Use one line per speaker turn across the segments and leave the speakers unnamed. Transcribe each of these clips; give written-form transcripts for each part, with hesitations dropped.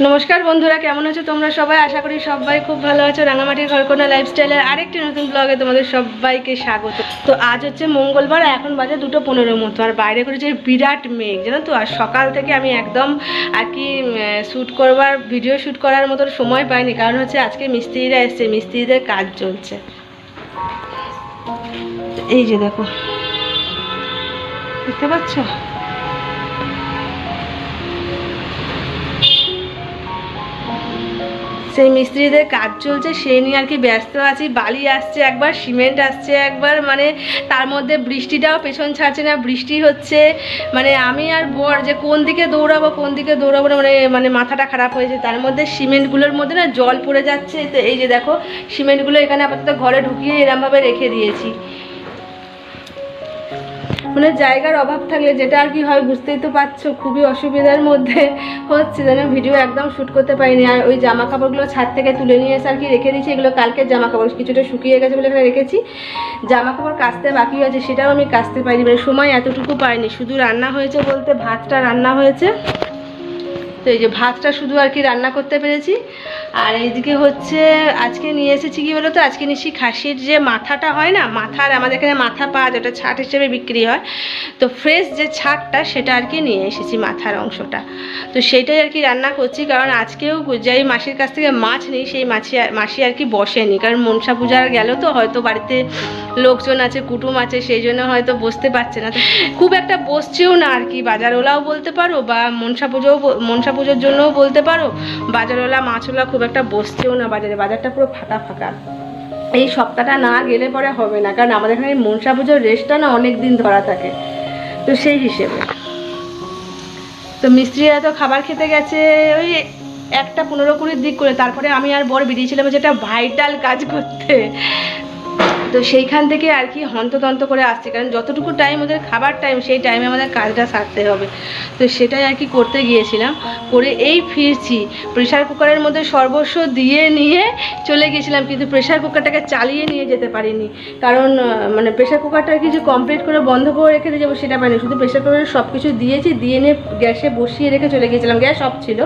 নমস্কার বন্ধুরা, কেমন আছো তোমরা সবাই? আশা করি সবাই খুব ভালো আছো। রাঙামাটির ঘরকন্যা লাইফস্টাইলের আরেকটি নতুন ব্লগে তোমাদের সবাইকে স্বাগত। তো আজ হচ্ছে মঙ্গলবার, এখন বাজে 2:15 মতো, আর বাইরে করেছে বিরাট মেঘ, জানো তো। আর সকাল থেকে আমি একদম আর কি ভিডিও শ্যুট করার মতো সময় পাইনি, কারণ হচ্ছে আজকে মিস্ত্রিরা এসছে, মিস্ত্রিদের কাজ চলছে। এই যে দেখো, দেখতে পাচ্ছ? সেই মিস্ত্রিদের কাজ চলছে, সেই নিয়ে আর কি ব্যস্ত আছি। বালি আসছে একবার, সিমেন্ট আসছে একবার, মানে তার মধ্যে বৃষ্টিটাও পেছন ছাড়ছে না, বৃষ্টি হচ্ছে। মানে আমি আর বর যে কোন দিকে দৌড়াবো না, মানে মাথাটা খারাপ হয়েছে। তার মধ্যে সিমেন্টগুলোর মধ্যে না জল পড়ে যাচ্ছে। তো এই যে দেখো, সিমেন্টগুলো এখানে আপাতত ঘরে ঢুকিয়ে এরমভাবে রেখে দিয়েছি। মানে জায়গার অভাব থাকলে যেটা আর কি হয় বুঝতেই তো পারছো, খুবই অসুবিধার মধ্যে হচ্ছে, যেন ভিডিও একদম শ্যুট করতে পারিনি। আর ওই জামা কাপড়গুলো ছাদ থেকে তুলে নিয়ে এসে আর কি রেখে দিয়েছি। এগুলো কালকের জামা কাপড়, কিছুটা শুকিয়ে গেছে বলে এখানে রেখেছি। জামা কাপড় কাচতে বাকি আছে, সেটাও আমি কাচতে পারিনি, মানে সময় এতটুকু পাইনি। শুধু রান্না হয়েছে বলতে ভাতটা রান্না হয়েছে। তো এই যে ভাতটা শুধু আর কি রান্না করতে পেরেছি। আর এইদিকে হচ্ছে আজকে নিয়ে এসেছি কি বলো তো, আজকে নিশ্চয়ই খাসির যে মাথাটা হয় না, মাথার আমাদের এখানে মাথা পাওয়া যায়, ওটা ছাট হিসেবে বিক্রি হয়। তো ফ্রেশ যে ছাটটা সেটা আর কি নিয়ে এসেছি, মাথার অংশটা। তো সেইটাই আর কি রান্না করছি, কারণ আজকেও যাই মাসির কাছ থেকে মাছ নেই, সেই মাসি আর কি বসেনি, কারণ মনসা পূজার গেল তো, হয়তো বাড়িতে লোকজন আছে, কুটুম আছে, সেই জন্য হয়তো বসতে পারছে না। তো খুব একটা বসছেও না আর কি, বাজারওয়ালাও বলতে পারো, বা মনসা পুজোর জন্যও বলতে পারো। বাজারওয়ালা মাছওয়ালা খুব একটা বসছেও না বাজারে, বাজারটা পুরো ফাঁকা ফাঁকা। এই সপ্তাহটা না গেলে পরে হবে না, কারণ আমাদের এখানে মনসা পুজোর রেসটা না অনেক দিন ধরা থাকে। তো সেই হিসেবে তো মিস্ত্রিরা তো খাবার খেতে গেছে ওই 1:15-20 দিক করে। তারপরে আমি আর বর বেরিয়েছিলাম যেটা ভাইটাল কাজ করতে। তো সেইখান থেকে আর কি হন্ততন্ত করে আসছি, কারণ যতটুকু টাইম ওদের খাবার টাইম, সেই টাইমে আমাদের কাজটা সারতে হবে। তো সেটাই আর কি করতে গিয়েছিলাম, করে এই ফিরছি। প্রেশার কুকারের মধ্যে সর্বস্ব দিয়ে নিয়ে চলে গিয়েছিলাম, কিন্তু প্রেশার কুকারটাকে চালিয়ে নিয়ে যেতে পারিনি, কারণ মানে প্রেশার কুকারটা আর কি যে কমপ্লিট করে বন্ধ করে রেখে দিয়ে যাবো সেটা পারিনি। শুধু প্রেশার কুকারে সব কিছু দিয়েছি, দিয়ে নিয়ে গ্যাসে বসিয়ে রেখে চলে গিয়েছিলাম। গ্যাস অফ ছিল।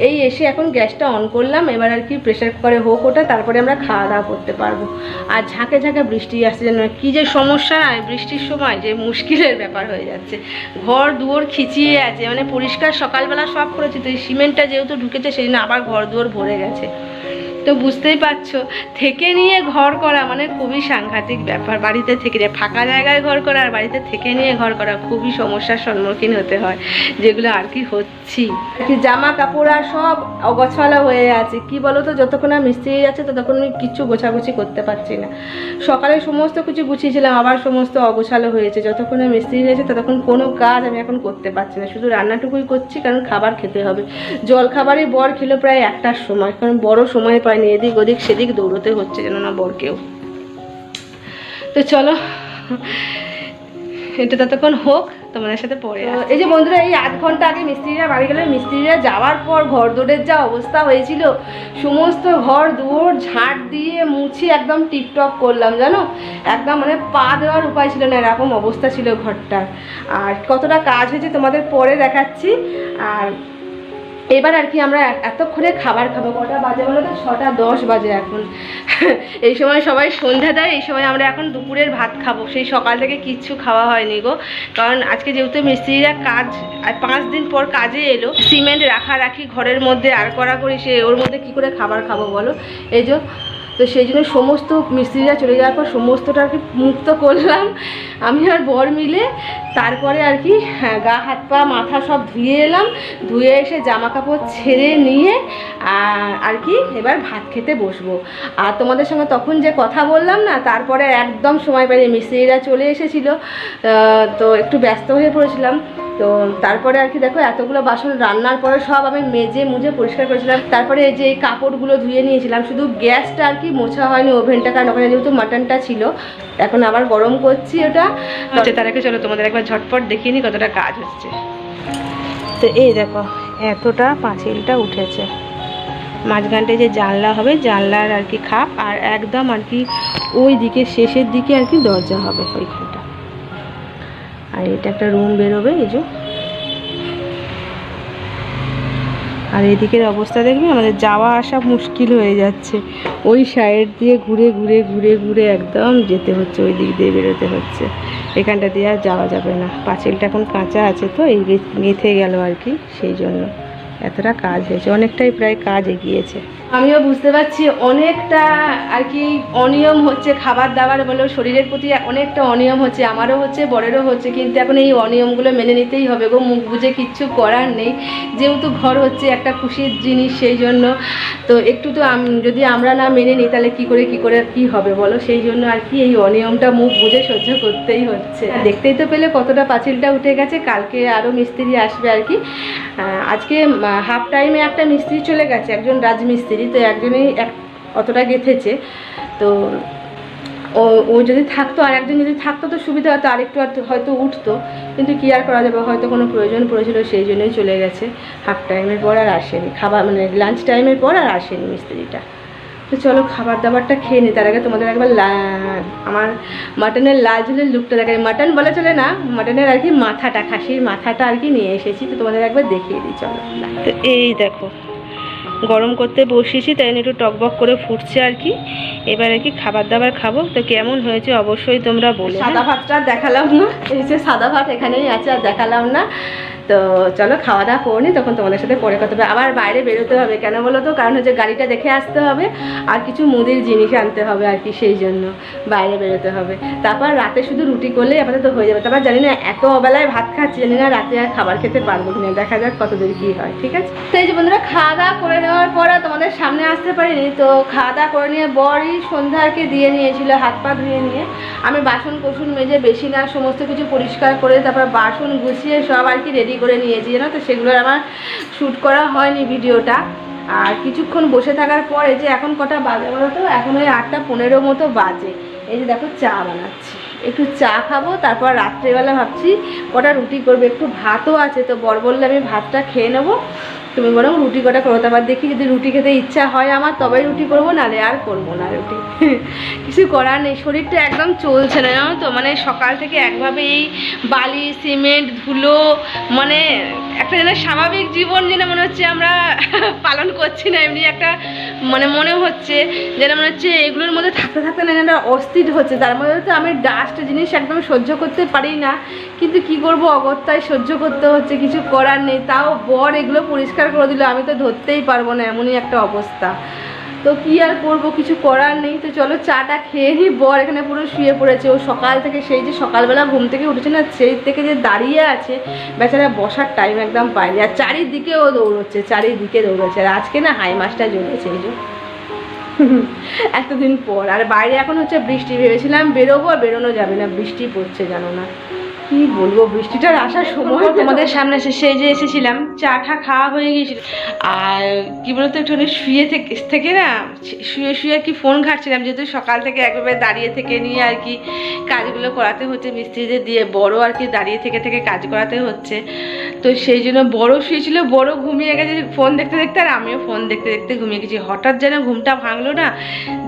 এই এসে এখন গ্যাসটা অন করলাম, এবার আর কি প্রেশার কুকারে হোক ওটা, তারপরে আমরা খাওয়া দাওয়া করতে পারবো। আর ঝাঁকে ঝাঁকে বৃষ্টি আসছে, যেন কী যে সমস্যা, বৃষ্টির সময় যে মুশকিলের ব্যাপার হয়ে যাচ্ছে। ঘর দুয়ার খিচিয়ে আছে, মানে পরিষ্কার সকালবেলা সব করেছি, তো এই সিমেন্টটা যেহেতু ঢুকেছে সেই জন্য আবার ঘর দুয়ার ভরে গেছে। তো বুঝতেই পারছো, থেকে নিয়ে ঘর করা মানে খুবই সাংঘাতিক ব্যাপার। বাড়িতে থেকে নিয়ে ফাঁকা জায়গায় ঘর করা আর বাড়িতে থেকে নিয়ে ঘর করা খুবই সমস্যার সম্মুখীন হতে হয়, যেগুলো আর কি হচ্ছি। জামা কাপড় আর সব অগোছালো হয়ে আছে। কি বলো তো, যতক্ষণ না মিস্ত্রি যাচ্ছে ততক্ষণ আমি কিচ্ছু গোছাগুছি করতে পারছি না। সকালে সমস্ত কিছু গুছিয়েছিলাম, আবার সমস্ত অগোছালো হয়েছে। যতক্ষণ না মিস্ত্রি যাচ্ছে ততক্ষণ কোনো কাজ আমি এখন করতে পারছি না, শুধু রান্নাটুকুই করছি, কারণ খাবার খেতে হবে। জল খাবারই বর খেলো প্রায় 1টার সময়, কারণ বড় সময় পায়নি, এদিক ওদিক সেদিক দৌড়তে হচ্ছে যেন না বরকেও। তো চলো, এটা ততক্ষণ হোক, তোমাদের সাথে পরে। এই যে বন্ধুরা, এই 1/2 ঘন্টা আগে মিস্ত্রিরা বাড়ি গেলে, মিস্ত্রিরা যাওয়ার পর ঘর দৌড়ের যা অবস্থা হয়েছিল, সমস্ত ঘর দুয়ার ঝাঁট দিয়ে মুছি একদম টিপটপ করলাম, জানো। একদম মানে পা দেওয়ার উপায় ছিল না, এরকম অবস্থা ছিল ঘরটার। আর কতটা কাজ হয়েছে তোমাদের পরে দেখাচ্ছি। আর এবার আর কি আমরা এতক্ষণে খাবার খাবো। কটা বাজে বলো তো? 6:10 বাজে এখন। এই সময় সবাই সন্ধ্যা দেয়, এই সময় আমরা এখন দুপুরের ভাত খাবো। সেই সকাল থেকে কিচ্ছু খাওয়া হয়নি গো, কারণ আজকে যেহেতু মিস্ত্রিরা কাজ 5 দিন পর কাজে এলো, সিমেন্ট রাখি ঘরের মধ্যে আর করি, সে ওর মধ্যে কি করে খাবার খাবো বলো। এই যে, তো সেই জন্য সমস্ত মিস্ত্রিরা চলে যাওয়ার পর সমস্তটা আর কি মুক্ত করলাম আমি আর বর মিলে। তারপরে আর কি গা হাত পা মাথা সব ধুয়ে এলাম, ধুয়ে এসে জামা কাপড় ছেড়ে নিয়ে আর কি এবার ভাত খেতে বসবো। আর তোমাদের সঙ্গে তখন যে কথা বললাম না, তারপরে একদম সময় পাইনি, মিস্ত্রিরা চলে এসেছিলো, তো একটু ব্যস্ত হয়ে পড়েছিলাম। তো তারপরে আর কি দেখো, এতগুলো বাসন রান্নার পরে সব আমি মেজে মুজে পরিষ্কার করেছিলাম। তারপরে এই যে এই কাপড়গুলো ধুয়ে নিয়েছিলাম, শুধু গ্যাসটা আর কি মোছা হয়নি, ওভেনটা, কারণ ওখানে যেহেতু মাটনটা ছিল। এখন আবার গরম করছি ওটা। তার আগে চলো তোমাদের একবার ঝটপট দেখিয়ে নিই কতটা কাজ হচ্ছে। তো এই দেখো, এতটা পাঁচিলটা উঠেছে, মাঝখানটায় যে জানলা হবে, জানলার আর কি খাপ, আর একদম আর কি ওই দিকে শেষের দিকে আর কি দরজা হবে ওইখানটা। আর এটা একটা রুম বেরোবে, এই যে। আর এদিকের অবস্থা দেখবে, আমাদের যাওয়া আসা মুশকিল হয়ে যাচ্ছে। ওই সাইড দিয়ে ঘুরে ঘুরে ঘুরে ঘুরে একদম যেতে হচ্ছে, ওই দিক দিয়ে বেরোতে হচ্ছে। এখানটা দিয়ে আর যাওয়া যাবে না, পাঁচিলটা এখন কাঁচা আছে তো এই গেঁথে গেল আর কি, সেই জন্য এতটা কাজ হয়েছে, অনেকটাই প্রায় কাজ এগিয়েছে। আমিও বুঝতে পারছি অনেকটা আর কি অনিয়ম হচ্ছে, খাবার দাবার বলো শরীরের প্রতি অনেকটা অনিয়ম হচ্ছে, আমারও হচ্ছে বড়েরও হচ্ছে, কিন্তু এখন এই অনিয়মগুলো মেনে নিতেই হবে গো, মুখ বুঝে কিচ্ছু করার নেই। যেহেতু ঘর হচ্ছে একটা খুশির জিনিস, সেই জন্য তো একটু তো যদি আমরা না মেনে নিই তাহলে কী করে কি হবে বলো, সেই জন্য আর কি এই অনিয়মটা মুখ বুঝে সহ্য করতেই হচ্ছে। দেখতেই তো পেলে কতটা পাঁচিলটা উঠে গেছে, কালকে আরও মিস্ত্রি আসবে আর কি। আজকে হাফ টাইমে একটা মিস্ত্রি চলে গেছে, একজন রাজমিস্ত্রি, তো একজনেই অতটা গেঁথেছে। তো ও যদি থাকতো, আর একজন যদি থাকতো তো সুবিধা হতো, আরেকটু হয়তো উঠতো, কিন্তু কি আর করা যাবে, হয়তো কোনো প্রয়োজন পড়েছিল সেই জন্যই চলে গেছে। হাফ টাইমের পর আর আসেনি, খাবার মানে লাঞ্চ টাইমের পর আর আসেনি মিস্ত্রিটা। তো চলো খাবার দাবারটা খেয়ে নিই, তার আগে তোমাদের একবার আমার মাটনের লাল ঝোলের লুকটা দেখাই। মাটন বলে চলে না, মাটনের আর কি মাথাটা, খাসির মাথাটা আর কি নিয়ে এসেছি, তো তোমাদের একবার দেখিয়ে দিই চলো। তো এই দেখো গরম করতে বসিয়েছি, তাই একটু টকবক করে ফুটছে আর কি। এবার আর কি খাবার দাবার খাবো, তো কেমন হয়েছে অবশ্যই তোমরা বলো। সাদা ভাতটা দেখালাম না, এই যে সাদা ভাত এখানেই আছে, আর দেখালাম না। তো চলো খাওয়া দাওয়া করে নি, তখন তোমাদের সাথে পরে কথা হবে। আবার বাইরে বেরোতে হবে, কেন বলো তো, কারণ হচ্ছে গাড়িটা দেখে আসতে হবে, আর কিছু মুদির জিনিস আনতে হবে আর কি, সেই জন্য বাইরে বেরোতে হবে। তারপর রাতে শুধু রুটি করলেই আপাতত হয়ে যাবে। তারপর জানি না এত অবেলায় ভাত খাচ্ছি, জানি না রাতে আর খাবার খেতে পারবো কিনা, দেখা যাক কতদূর কী হয়। ঠিক আছে, তো এই যে বন্ধুরা খাওয়া দাওয়া করে নেওয়ার পর তোমাদের সামনে আসতে পারিনি, তো খাওয়া দাওয়া করে নিয়ে বরই সন্ধ্যাকে দিয়ে নিয়েছিল, হাত পা ধুয়ে নিয়ে আমি বাসন কোসন মেজে বেশি না সমস্ত কিছু পরিষ্কার করে তারপর বাসন গুছিয়ে সব আর কি রেডি করে নিয়েছি জানো তো, সেগুলো আমার শ্যুট করা হয়নি ভিডিওটা। আর কিছুক্ষণ বসে থাকার পরে যে এখন কটা বাজে বলো তো, এখন ওই 8:15 মতো বাজে। এই যে দেখো চা বানাচ্ছি, একটু চা খাবো, তারপর রাত্রেবেলা ভাবছি কটা রুটি করবো, একটু ভাতও আছে, তো বর বললে আমি ভাতটা খেয়ে নেবো, তুমি বরং রুটি কটা করো। তারপর দেখি যদি রুটি খেতে ইচ্ছা হয় আমার তবেই রুটি করবো, নাহলে আর করবো না রুটি। কিছু করার নেই, শরীরটা একদম চলছে না জানো তো, মানে সকাল থেকে একভাবে এই বালি সিমেন্ট ধুলো, মানে একটা যেন স্বাভাবিক জীবন যেন মনে হচ্ছে আমরা পালন করছি না, এমনি একটা মানে মনে হচ্ছে যেন মনে হচ্ছে এগুলোর মধ্যে থাকতে থাকতে না একটা অস্থির হচ্ছে। তার মধ্যে তো আমি ডাস্ট জিনিস একদম সহ্য করতে পারি না, কিন্তু কি করব, অগত্যায় সহ্য করতে হচ্ছে, কিছু করার নেই। তাও বর এগুলো পরিষ্কার করে দিল, আমি তো ধরতেই পারবো না, এমনই একটা অবস্থা। তো কি আর করবো, কিছু করার নেই। তো চলো চাটা খেয়ে নিই। বর এখানে পুরো শুয়ে পড়েছে, ও সকাল থেকে সেই যে সকালবেলা ঘুম থেকে উঠেছে না, সেই থেকে যে দাঁড়িয়ে আছে বেচারা, বসার টাইম একদম পায়নি, আর চারিদিকে ও দৌড়চ্ছে, চারিদিকে দৌড়চ্ছে। আর আজকে না হাই মাছটা জ্বলেছে এই যে এতদিন পর। আর বাইরে এখন হচ্ছে বৃষ্টি, ভেবেছিলাম বেরোবো, আর বেরোনো যাবে না, বৃষ্টি পড়ছে জানো না কি বলবো। বৃষ্টিটার আসার সময় তোমাদের সামনে সেই যে এসেছিলাম, চা ঠা খাওয়া হয়ে গিয়েছিল, আর কি বলতো একটুখানি শুয়ে থেকে না শুয়ে কি ফোন ঘাটছিলাম, যেহেতু সকাল থেকে একভাবে দাঁড়িয়ে থেকে নিয়ে আর কি কাজগুলো করাতে হচ্ছে মিস্ত্রিদের দিয়ে, বড় আর কি দাঁড়িয়ে থেকে কাজ করাতে হচ্ছে। তো সেই জন্য বড় শুয়েছিল, বড় ঘুমিয়ে গেছে ফোন দেখতে দেখতে, আর আমিও ফোন দেখতে দেখতে ঘুমিয়ে গেছি। হঠাৎ যেন ঘুমটা ভাঙলো না,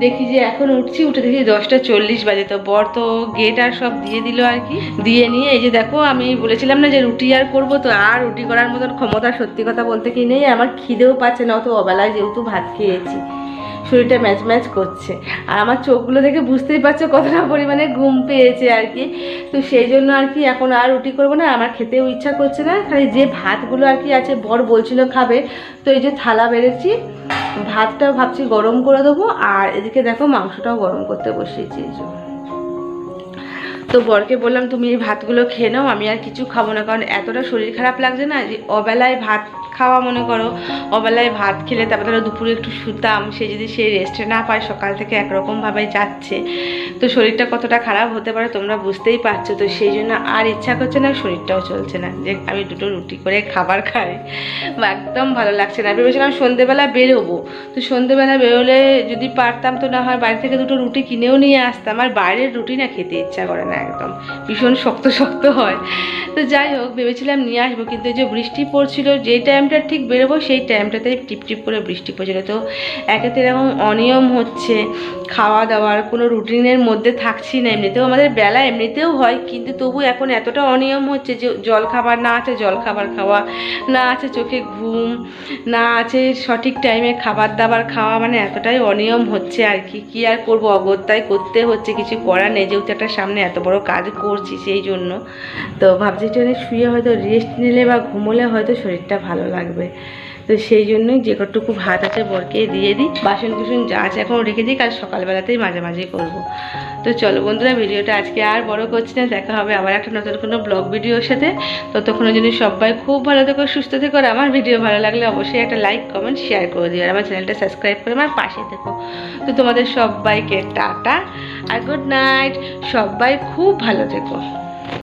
দেখি যে এখন উঠছি, উঠে দেখি 10:40 বাজে। তো বর তো গেট আর সব দিয়ে দিল আর কি, দিয়ে নিয়ে এই যে দেখো আমি বলেছিলাম না যে রুটি আর করবো, তো আর রুটি করার মতন ক্ষমতা সত্যি কথা বলতে কি নেই, আমার খিদেও পাচ্ছে না অত অবেলায়, যেহেতু ভাত খেয়েছি, শরীরটা ম্যাচ করছে। আর আমার চোখগুলো দেখে বুঝতেই পারছো কতটা পরিমাণে ঘুম পেয়েছে আর কি। তো সেই জন্য আর কি এখন আর রুটি করবো না, আমার খেতেও ইচ্ছা করছে না, খালি যে ভাতগুলো আর কি আছে, বর বলছিল খাবে, তো এই যে থালা বেড়েছি, ভাতটাও ভাবছি গরম করে দেবো, আর এদিকে দেখো মাংসটাও গরম করতে বসিয়েছি এই জন্য। তো বরকে বললাম তুমি এই ভাতগুলো খেয়ে নাও, আমি আর কিছু খাবো না, কারণ এতটা শরীর খারাপ লাগছে না যে অবেলায় ভাত খাওয়া, মনে করো অবেলায় ভাত খেলে তারপর ধরো দুপুরে একটু শুতাম, সে যদি সেই রেস্টে না পায়, সকাল থেকে একরকমভাবে যাচ্ছে, তো শরীরটা কতটা খারাপ হতে পারে তোমরা বুঝতেই পারছো। তো সেই জন্য আর ইচ্ছা করছে না, শরীরটাও চলছে না যে আমি দুটো রুটি করে খাবার খাই, বা একদম ভালো লাগছে না। ভেবেছিলাম সন্ধেবেলা বেরোবো, তো সন্ধেবেলা বেরোলে যদি পারতাম তো না হয় বাড়ি থেকে দুটো রুটি কিনেও নিয়ে আসতাম, আর বাইরের রুটি না খেতে ইচ্ছা করে না, না, একদম ভীষণ শক্ত শক্ত হয়। তো যাই হোক, ভেবেছিলাম নিয়ে আসবো, কিন্তু এই যে বৃষ্টি পড়ছিল, যেই টাইমটা ঠিক বেরোবো সেই টাইমটাতে টিপটিপ করে বৃষ্টি পড়ছিল। তো একে তো এরকম অনিয়ম হচ্ছে, খাওয়া দাওয়ার কোনো রুটিনের মধ্যে থাকছি না। এমনিতেও আমাদের বেলা এমনিতেও হয়, কিন্তু তবু এখন এতটা অনিয়ম হচ্ছে যে জল খাবার না আছে জল খাবার খাওয়া, না আছে চোখে ঘুম, না আছে সঠিক টাইমে খাবার দাবার খাওয়া, মানে এতটাই অনিয়ম হচ্ছে আর কি। কি আর করবো, অগত্যাই করতে হচ্ছে, কিছু করার নেই, যেহেতু একটা সামনে এত বড় কাজ করছি সেই জন্য। তো ভাবছি একটু শুয়ে হয়তো রেস্ট নিলে বা ঘুমোলে হয়তো শরীরটা ভালো লাগবে। তো সেই জন্যই যে কতটুকু ভাত আছে বরকে দিয়ে দিই, বাসন কুসন যা আছে এখন রেখে দিই, কাল সকালবেলাতেই মাঝে মাঝে করবো। তো চলো বন্ধুরা, ভিডিওটা আজকে আর বড় করছি না, দেখা হবে আবার একটা নতুন কোনো ব্লগ ভিডিওর সাথে। ততক্ষণের জন্য সবাই খুব ভালো থেকো, সুস্থ থেকো। আর আমার ভিডিও ভালো লাগলে অবশ্যই একটা লাইক কমেন্ট শেয়ার করে দিও, আর আমার চ্যানেলটা সাবস্ক্রাইব করে আমার পাশে থেকো। তো তোমাদের সবাইকে টাটা আর গুড নাইট, সবাই খুব ভালো থেকো।